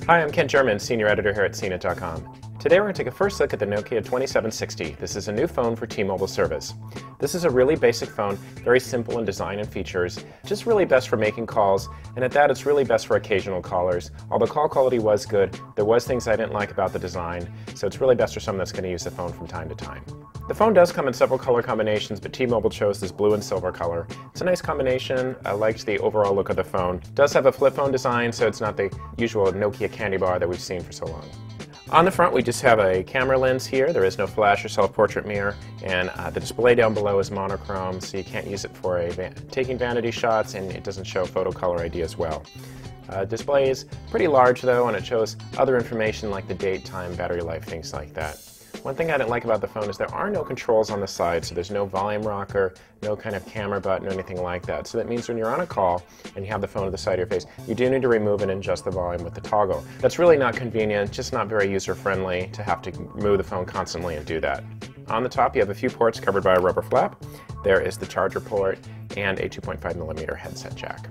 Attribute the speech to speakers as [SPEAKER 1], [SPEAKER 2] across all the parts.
[SPEAKER 1] Hi, I'm Kent German, Senior Editor here at CNET.com. Today we're going to take a first look at the Nokia 2760. This is a new phone for T-Mobile service. This is a really basic phone, very simple in design and features, just really best for making calls, and at that it's really best for occasional callers. Although call quality was good, there was things I didn't like about the design, so it's really best for someone that's going to use the phone from time to time. The phone does come in several color combinations, but T-Mobile chose this blue and silver color. It's a nice combination. I liked the overall look of the phone. It does have a flip phone design, so it's not the usual Nokia candy bar that we've seen for so long. On the front we just have a camera lens here. There is no flash or self-portrait mirror, and the display down below is monochrome, so you can't use it for taking vanity shots, and it doesn't show photo color ID as well. Display is pretty large though, and it shows other information like the date, time, battery life, things like that. One thing I didn't like about the phone is there are no controls on the side, so there's no volume rocker, no kind of camera button or anything like that. So that means when you're on a call and you have the phone to the side of your face, you do need to remove and adjust the volume with the toggle. That's really not convenient, just not very user-friendly to have to move the phone constantly and do that. On the top you have a few ports covered by a rubber flap. There is the charger port and a 2.5mm headset jack.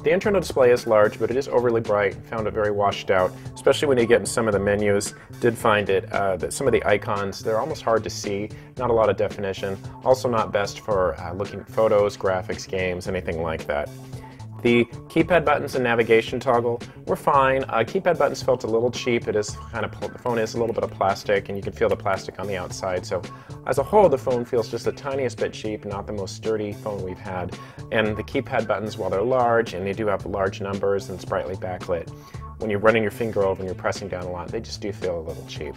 [SPEAKER 1] The internal display is large, but it is overly bright. Found it very washed out, especially when you get in some of the menus. Did find it that some of the icons, they're almost hard to see, not a lot of definition. Also not best for looking at photos, graphics, games, anything like that. The keypad buttons and navigation toggle were fine. Keypad buttons felt a little cheap. It is the phone is a little bit of plastic, and you can feel the plastic on the outside. So as a whole, the phone feels just the tiniest bit cheap, not the most sturdy phone we've had. And the keypad buttons, while they're large and they do have large numbers and it's brightly backlit, when you're running your finger over and you're pressing down a lot, they just do feel a little cheap.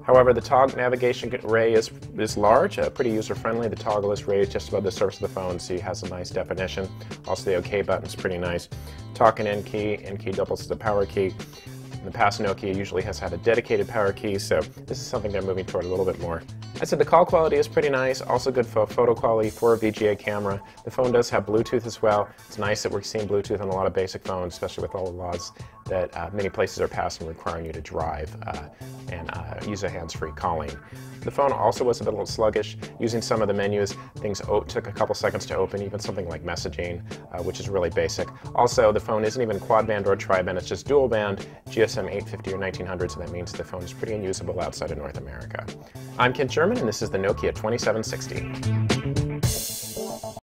[SPEAKER 1] However, the toggle navigation array is large, pretty user-friendly. The toggle is raised just above the surface of the phone, so it has a nice definition. Also, the OK button is pretty nice. Talk and end key doubles as a power key. In the past, Nokia usually has had a dedicated power key, so this is something they're moving toward a little bit more. I said the call quality is pretty nice, also good for photo quality for a VGA camera. The phone does have Bluetooth as well. It's nice that we're seeing Bluetooth on a lot of basic phones, especially with all the laws that many places are passing requiring you to drive and use a hands-free calling. The phone also was a little sluggish. Using some of the menus, things took a couple seconds to open, even something like messaging, which is really basic. Also, the phone isn't even quad-band or tri-band, it's just dual-band, GSM 850 or 1900, so that means the phone is pretty unusable outside of North America. I'm Kent German, and this is the Nokia 2760.